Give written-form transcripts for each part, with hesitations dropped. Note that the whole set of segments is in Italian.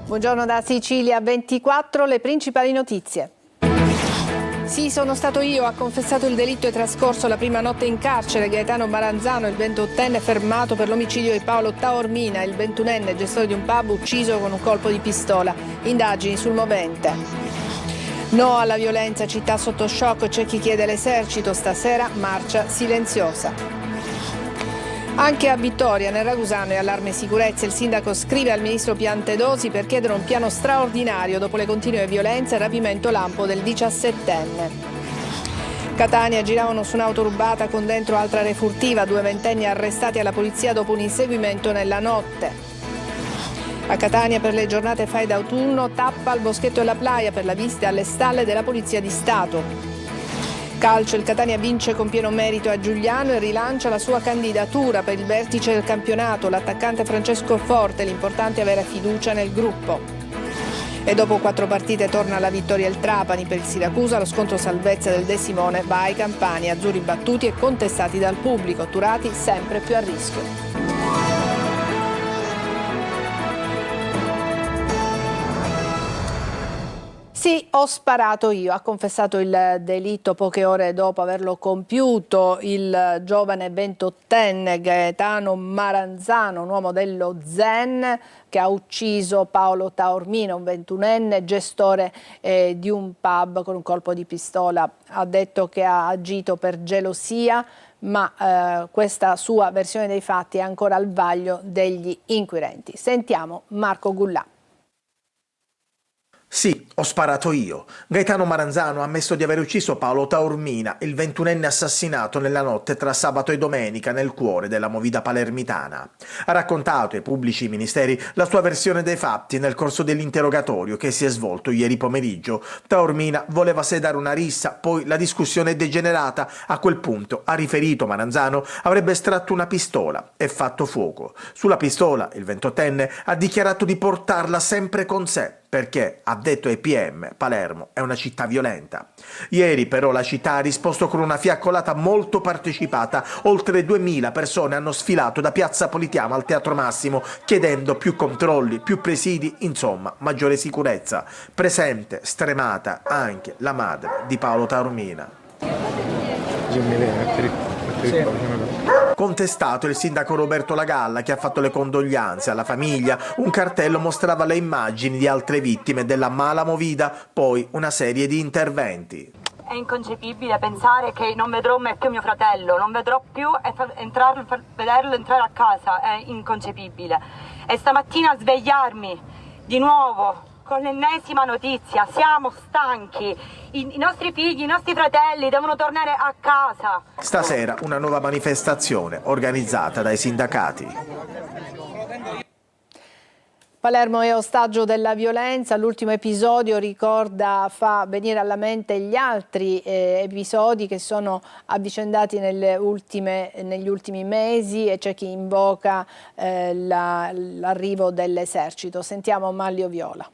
Buongiorno da Sicilia 24, le principali notizie. Sì, sono stato io, ha confessato il delitto e trascorso la prima notte in carcere. Gaetano Maranzano, il 28enne fermato per l'omicidio di Paolo Taormina, il 21enne gestore di un pub ucciso con un colpo di pistola. Indagini sul movente. No alla violenza, città sotto shock, c'è chi chiede l'esercito, stasera marcia silenziosa. Anche a Vittoria, nel Ragusano e allarme sicurezza, il sindaco scrive al ministro Piantedosi per chiedere un piano straordinario dopo le continue violenze e il rapimento lampo del 17enne. Catania, giravano su un'auto rubata con dentro altra refurtiva, 2 ventenni arrestati alla polizia dopo un inseguimento nella notte. A Catania per le giornate fai d'autunno, tappa al Boschetto e la Playa per la visita alle stalle della Polizia di Stato. Calcio, il Catania vince con pieno merito a Giuliano e rilancia la sua candidatura per il vertice del campionato. L'attaccante Francesco Forte, l'importante è avere fiducia nel gruppo. E dopo 4 partite torna alla vittoria il Trapani per il Siracusa, lo scontro salvezza del De Simone va ai campani, azzurri battuti e contestati dal pubblico, Turati sempre più a rischio. Sì, ho sparato io, ha confessato il delitto poche ore dopo averlo compiuto il giovane 28enne Gaetano Maranzano, un uomo dello Zen che ha ucciso Paolo Taormina, un 21enne gestore di un pub con un colpo di pistola. Ha detto che ha agito per gelosia, ma questa sua versione dei fatti è ancora al vaglio degli inquirenti. Sentiamo Marco Gullà. Sì, ho sparato io. Gaetano Maranzano ha ammesso di aver ucciso Paolo Taormina, il 21enne assassinato nella notte tra sabato e domenica nel cuore della movida palermitana. Ha raccontato ai pubblici ministeri la sua versione dei fatti nel corso dell'interrogatorio che si è svolto ieri pomeriggio. Taormina voleva sedare una rissa, poi la discussione è degenerata. A quel punto, ha riferito Maranzano, avrebbe estratto una pistola e fatto fuoco. Sulla pistola, il 28enne ha dichiarato di portarla sempre con sé, perché, ha detto ai PM, Palermo è una città violenta. Ieri però la città ha risposto con una fiaccolata molto partecipata. Oltre 2000 persone hanno sfilato da Piazza Politeama al Teatro Massimo chiedendo più controlli, più presidi, insomma maggiore sicurezza. Presente, stremata, anche la madre di Paolo Taormina. Contestato il sindaco Roberto Lagalla, che ha fatto le condoglianze alla famiglia. Un cartello mostrava le immagini di altre vittime della mala movida, poi una serie di interventi. È inconcepibile pensare che non vedrò mai più mio fratello, non vedrò più vederlo entrare a casa, è inconcepibile. E stamattina svegliarmi di nuovo con l'ennesima notizia, siamo stanchi, i nostri figli, i nostri fratelli devono tornare a casa. Stasera una nuova manifestazione organizzata dai sindacati. Palermo è ostaggio della violenza, l'ultimo episodio fa venire alla mente gli altri episodi che sono avvicendati negli ultimi mesi e c'è chi invoca l'arrivo dell'esercito. Sentiamo Manlio Viola.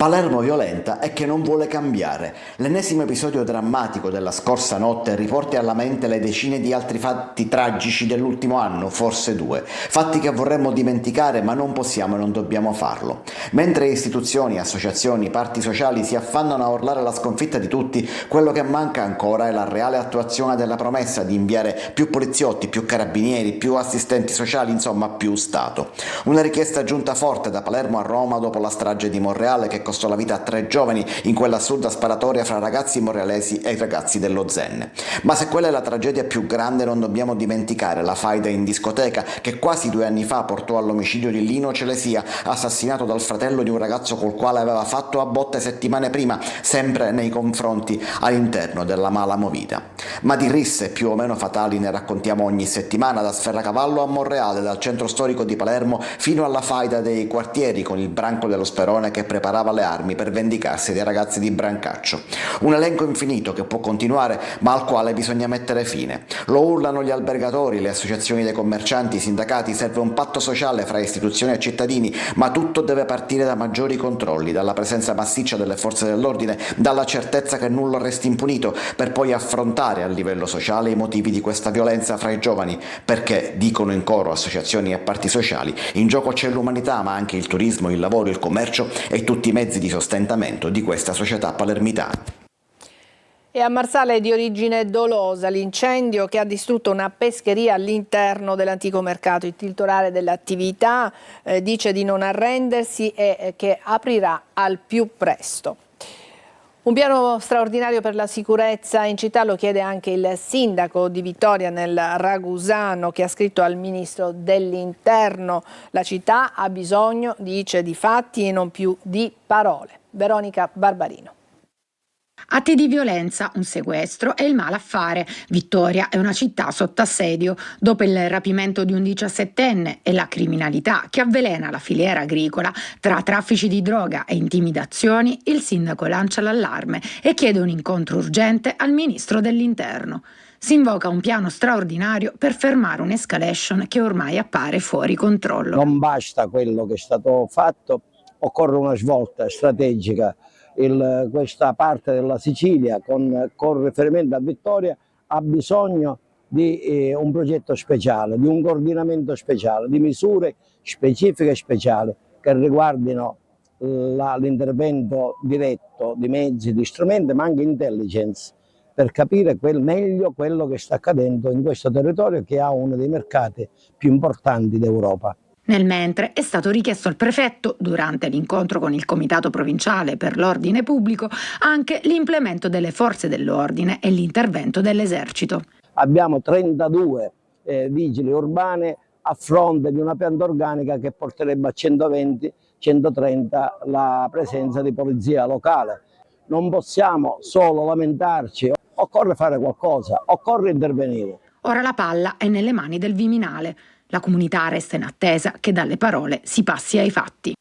Palermo violenta e che non vuole cambiare. L'ennesimo episodio drammatico della scorsa notte riporta alla mente le decine di altri fatti tragici dell'ultimo anno, forse 2. Fatti che vorremmo dimenticare ma non possiamo e non dobbiamo farlo. Mentre istituzioni, associazioni, parti sociali si affannano a urlare la sconfitta di tutti, quello che manca ancora è la reale attuazione della promessa di inviare più poliziotti, più carabinieri, più assistenti sociali, insomma più Stato. Una richiesta giunta forte da Palermo a Roma dopo la strage di Monreale che costò la vita a 3 giovani in quella assurda sparatoria fra ragazzi monrealesi e ragazzi dello Zen. Ma se quella è la tragedia più grande, non dobbiamo dimenticare la faida in discoteca che quasi 2 anni fa portò all'omicidio di Lino Celesia, assassinato dal fratello di un ragazzo col quale aveva fatto a botte settimane prima, sempre nei confronti all'interno della mala movida. Ma di risse più o meno fatali ne raccontiamo ogni settimana, da Sferracavallo a Monreale, dal centro storico di Palermo fino alla faida dei quartieri con il branco dello Sperone che preparava le le armi per vendicarsi dei ragazzi di Brancaccio. Un elenco infinito che può continuare, ma al quale bisogna mettere fine. Lo urlano gli albergatori, le associazioni dei commercianti, i sindacati, serve un patto sociale fra istituzioni e cittadini, ma tutto deve partire da maggiori controlli, dalla presenza massiccia delle forze dell'ordine, dalla certezza che nulla resti impunito, per poi affrontare a livello sociale i motivi di questa violenza fra i giovani, perché, dicono in coro associazioni e parti sociali, in gioco c'è l'umanità, ma anche il turismo, il lavoro, il commercio e tutti i mezzi di sostentamento di questa società palermitana. E a Marsala è di origine dolosa l'incendio che ha distrutto una pescheria all'interno dell'antico mercato. Il titolare dell'attività dice di non arrendersi e che aprirà al più presto. Un piano straordinario per la sicurezza in città lo chiede anche il sindaco di Vittoria nel Ragusano, che ha scritto al ministro dell'Interno. La città ha bisogno, dice, di fatti e non più di parole. Veronica Barbarino. Atti di violenza, un sequestro e il malaffare. Vittoria è una città sotto assedio dopo il rapimento di un 17enne e la criminalità che avvelena la filiera agricola. Tra traffici di droga e intimidazioni, il sindaco lancia l'allarme e chiede un incontro urgente al ministro dell'Interno. Si invoca un piano straordinario per fermare un'escalation che ormai appare fuori controllo. Non basta quello che è stato fatto, occorre una svolta strategica. Questa parte della Sicilia con riferimento a Vittoria ha bisogno di un progetto speciale, di un coordinamento speciale, di misure specifiche e speciali che riguardino l'intervento diretto di mezzi, di strumenti, ma anche intelligence, per capire meglio quello che sta accadendo in questo territorio che ha uno dei mercati più importanti d'Europa. Nel mentre è stato richiesto al prefetto, durante l'incontro con il Comitato Provinciale per l'Ordine Pubblico, anche l'implemento delle forze dell'ordine e l'intervento dell'esercito. Abbiamo 32 vigili urbani a fronte di una pianta organica che porterebbe a 120-130 la presenza di polizia locale. Non possiamo solo lamentarci, occorre fare qualcosa, occorre intervenire. Ora la palla è nelle mani del Viminale. La comunità resta in attesa che dalle parole si passi ai fatti.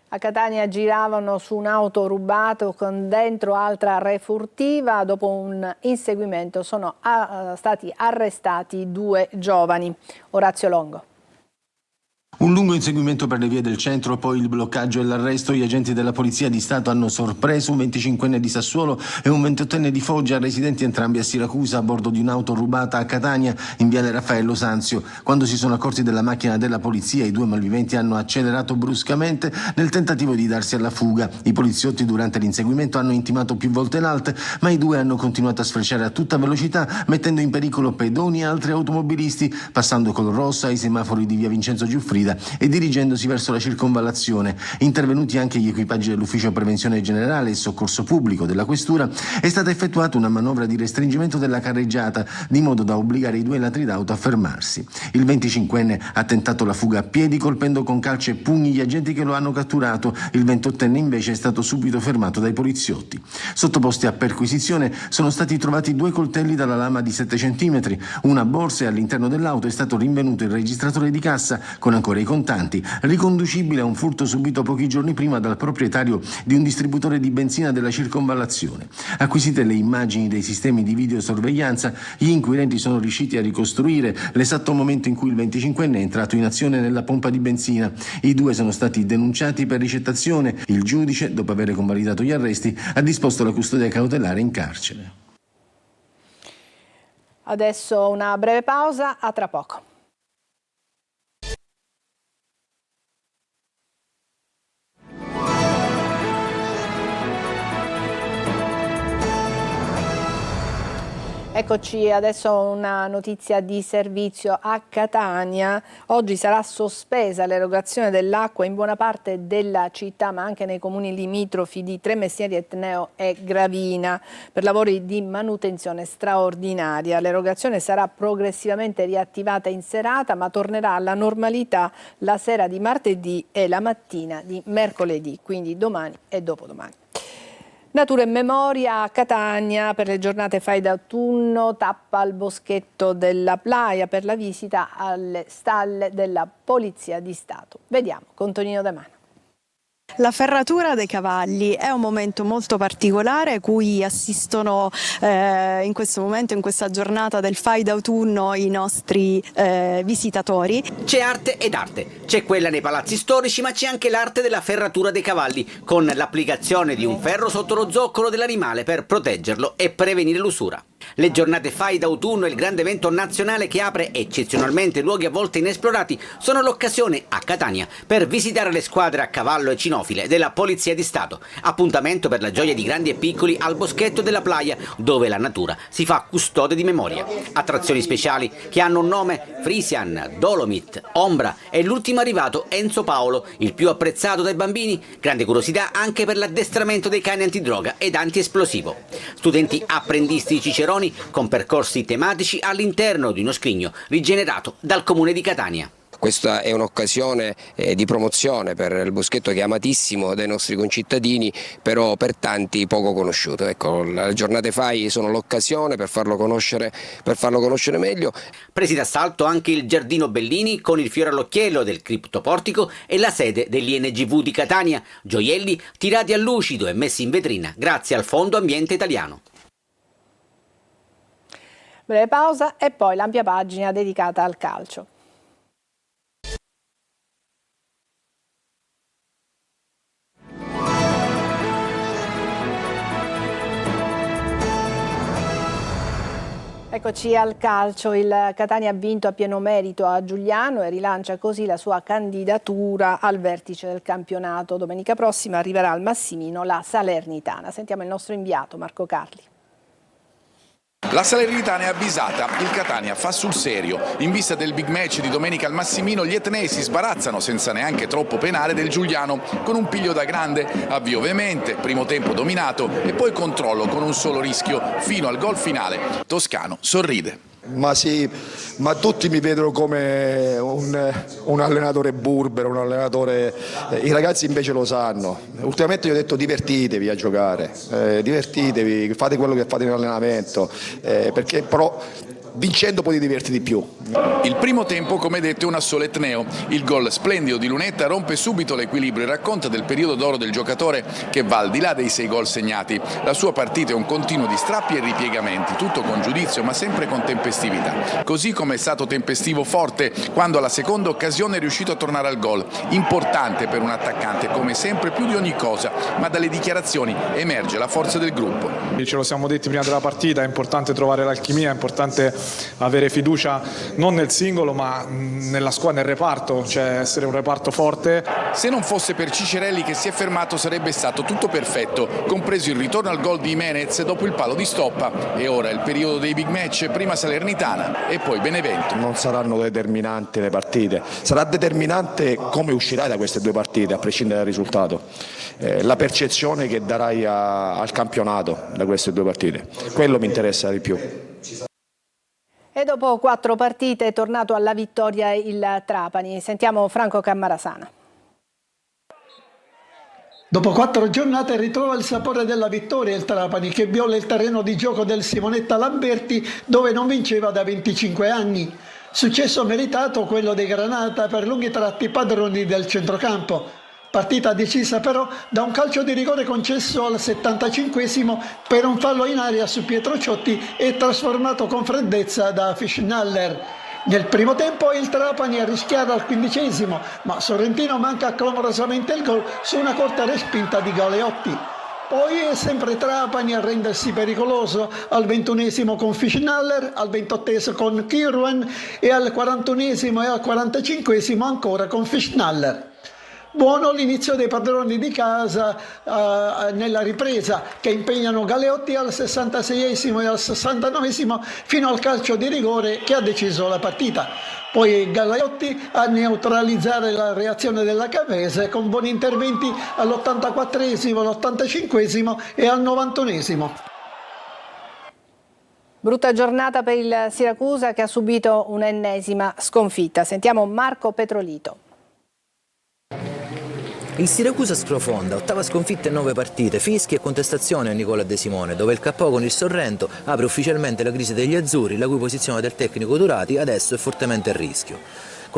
A Catania giravano su un'auto rubata con dentro altra refurtiva. Dopo un inseguimento sono stati arrestati 2 giovani. Orazio Longo. Un lungo inseguimento per le vie del centro, poi il bloccaggio e l'arresto. Gli agenti della Polizia di Stato hanno sorpreso un 25enne di Sassuolo e un 28enne di Foggia, residenti entrambi a Siracusa, a bordo di un'auto rubata a Catania, in viale Raffaello Sanzio. Quando si sono accorti della macchina della polizia, i 2 malviventi hanno accelerato bruscamente nel tentativo di darsi alla fuga. I poliziotti durante l'inseguimento hanno intimato più volte l'ALT, ma i 2 hanno continuato a sfrecciare a tutta velocità, mettendo in pericolo pedoni e altri automobilisti, passando col rosso ai semafori di via Vincenzo Giuffrida e dirigendosi verso la circonvallazione. Intervenuti anche gli equipaggi dell'Ufficio Prevenzione Generale e Soccorso Pubblico della Questura, è stata effettuata una manovra di restringimento della carreggiata, di modo da obbligare i 2 ladri d'auto a fermarsi. Il 25enne ha tentato la fuga a piedi, colpendo con calci e pugni gli agenti che lo hanno catturato. Il 28enne invece è stato subito fermato dai poliziotti. Sottoposti a perquisizione sono stati trovati 2 coltelli dalla lama di 7 centimetri, una borsa e all'interno dell'auto è stato rinvenuto il registratore di cassa con ancora i contanti, riconducibile a un furto subito pochi giorni prima dal proprietario di un distributore di benzina della circonvallazione. Acquisite le immagini dei sistemi di videosorveglianza, gli inquirenti sono riusciti a ricostruire l'esatto momento in cui il 25enne è entrato in azione nella pompa di benzina. I 2 sono stati denunciati per ricettazione. Il giudice, dopo aver convalidato gli arresti, ha disposto la custodia cautelare in carcere. Adesso una breve pausa, a tra poco. Eccoci, adesso una notizia di servizio a Catania. Oggi sarà sospesa l'erogazione dell'acqua in buona parte della città, ma anche nei comuni limitrofi di Tremestieri, Etneo e Gravina, per lavori di manutenzione straordinaria. L'erogazione sarà progressivamente riattivata in serata, ma tornerà alla normalità la sera di martedì e la mattina di mercoledì, quindi domani e dopodomani. Natura e memoria a Catania per le giornate fai d'autunno, tappa al boschetto della Playa per la visita alle stalle della Polizia di Stato. Vediamo con Tonino Damano. La ferratura dei cavalli è un momento molto particolare a cui assistono in questo momento, in questa giornata del Fai d'autunno, i nostri visitatori. C'è arte ed arte, c'è quella nei palazzi storici, ma c'è anche l'arte della ferratura dei cavalli, con l'applicazione di un ferro sotto lo zoccolo dell'animale per proteggerlo e prevenire l'usura. Le giornate Fai d'autunno e il grande evento nazionale che apre eccezionalmente luoghi a volte inesplorati sono l'occasione a Catania per visitare le squadre a cavallo e cinofile della Polizia di Stato. Appuntamento per la gioia di grandi e piccoli al boschetto della Playa, dove la natura si fa custode di memoria. Attrazioni speciali che hanno un nome: Frisian, Dolomit, Ombra e l'ultimo arrivato Enzo Paolo, il più apprezzato dai bambini. Grande curiosità anche per l'addestramento dei cani antidroga ed antiesplosivo. Studenti apprendisti Ciceroni con percorsi tematici all'interno di uno scrigno rigenerato dal Comune di Catania. Questa è un'occasione di promozione per il boschetto che è amatissimo dai nostri concittadini, però per tanti poco conosciuto. Ecco, le giornate Fai sono l'occasione per farlo conoscere meglio. Presi d'assalto anche il Giardino Bellini con il fiore all'occhiello del criptoportico e la sede dell'INGV di Catania, gioielli tirati a lucido e messi in vetrina grazie al Fondo Ambiente Italiano. Breve pausa e poi l'ampia pagina dedicata al calcio. Eccoci al calcio, il Catania ha vinto a pieno merito a Giugliano e rilancia così la sua candidatura al vertice del campionato. Domenica prossima arriverà al Massimino la Salernitana. Sentiamo il nostro inviato Marco Carli. La Salernitana è avvisata, il Catania fa sul serio. In vista del big match di domenica al Massimino, gli etnei si sbarazzano senza neanche troppo penare del Giuliano, con un piglio da grande, avvio veemente, primo tempo dominato e poi controllo con un solo rischio fino al gol finale. Toscano sorride. Ma sì, ma tutti mi vedono come un allenatore burbero, un allenatore. I ragazzi invece lo sanno. Ultimamente gli ho detto divertitevi a giocare, divertitevi, fate quello che fate in allenamento, perché però vincendo poi ti diverti di più. Il primo tempo, come detto, è una sola etneo. Il gol splendido di Lunetta rompe subito l'equilibrio e racconta del periodo d'oro del giocatore che va al di là dei 6 gol segnati. La sua partita è un continuo di strappi e ripiegamenti, tutto con giudizio ma sempre con tempestività. Così come è stato tempestivo Forte quando alla seconda occasione è riuscito a tornare al gol. Importante per un attaccante, come sempre, più di ogni cosa, ma dalle dichiarazioni emerge la forza del gruppo. Ce lo siamo detti prima della partita, è importante trovare l'alchimia, è importante avere fiducia non nel singolo ma nella squadra, nel reparto, cioè essere un reparto forte. Se non fosse per Cicerelli che si è fermato sarebbe stato tutto perfetto, compreso il ritorno al gol di Jimenez dopo il palo di stoppa. E ora il periodo dei big match, prima Salernitana e poi Benevento. Non saranno determinanti le partite, sarà determinante come uscirai da queste 2 partite a prescindere dal risultato, la percezione che darai al campionato da queste 2 partite, quello mi interessa di più. E dopo 4 partite è tornato alla vittoria il Trapani. Sentiamo Franco Cammarasana. Dopo 4 giornate ritrova il sapore della vittoria il Trapani, che viola il terreno di gioco del Simonetta Lamberti, dove non vinceva da 25 anni. Successo meritato quello dei Granata, per lunghi tratti padroni del centrocampo. Partita decisa però da un calcio di rigore concesso al 75esimo per un fallo in aria su Pietro Ciotti e trasformato con freddezza da Fischnaller. Nel primo tempo il Trapani ha rischiato al 15esimo, ma Sorrentino manca clamorosamente il gol su una corta respinta di Galeotti. Poi è sempre Trapani a rendersi pericoloso al 21esimo con Fischnaller, al 28esimo con Kirwan e al 41esimo e al 45esimo ancora con Fischnaller. Buono l'inizio dei padroni di casa nella ripresa, che impegnano Galeotti al 66esimo e al 69esimo fino al calcio di rigore che ha deciso la partita. Poi Galeotti a neutralizzare la reazione della Cavese con buoni interventi all'84esimo, all'85esimo e al 91esimo. Brutta giornata per il Siracusa, che ha subito un'ennesima sconfitta. Sentiamo Marco Petrolito. Il Siracusa sprofonda, 8ª sconfitta in 9 partite, fischi e contestazione a Nicola De Simone, dove il KO con il Sorrento apre ufficialmente la crisi degli azzurri, la cui posizione del tecnico Turati adesso è fortemente a rischio.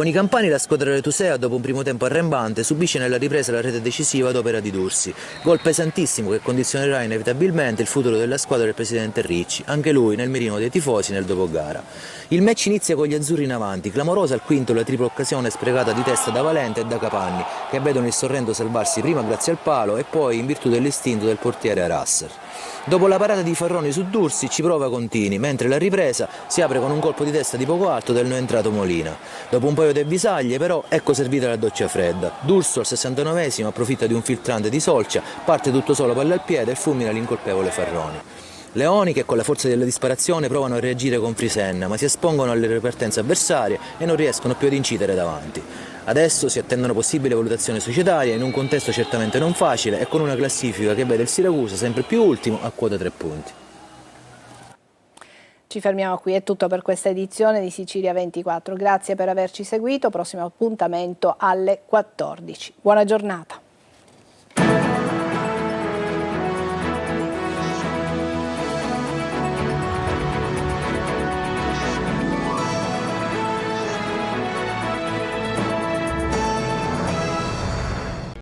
Con i campani la squadra retusea, dopo un primo tempo arrembante, subisce nella ripresa la rete decisiva ad opera di Dursi. Gol pesantissimo che condizionerà inevitabilmente il futuro della squadra del presidente Ricci, anche lui nel mirino dei tifosi nel dopogara. Il match inizia con gli azzurri in avanti, clamorosa al quinto la tripla occasione sprecata di testa da Valente e da Capanni, che vedono il Sorrento salvarsi prima grazie al palo e poi in virtù dell'istinto del portiere Rasser. Dopo la parata di Farroni su Dursi ci prova Contini, mentre la ripresa si apre con un colpo di testa di poco alto del neoentrato Molina. Dopo un paio di avvisaglie però ecco servita la doccia fredda. Durso al 69esimo approfitta di un filtrante di Solcia, parte tutto solo palla al piede e fulmina l'incolpevole Farroni. Leoni, che con la forza della disperazione provano a reagire con Frisenna, ma si espongono alle ripartenze avversarie e non riescono più ad incidere davanti. Adesso si attendono possibili valutazioni societarie in un contesto certamente non facile e con una classifica che vede il Siracusa sempre più ultimo a quota 3 punti. Ci fermiamo qui, è tutto per questa edizione di Sicilia 24. Grazie per averci seguito, prossimo appuntamento alle 14. Buona giornata.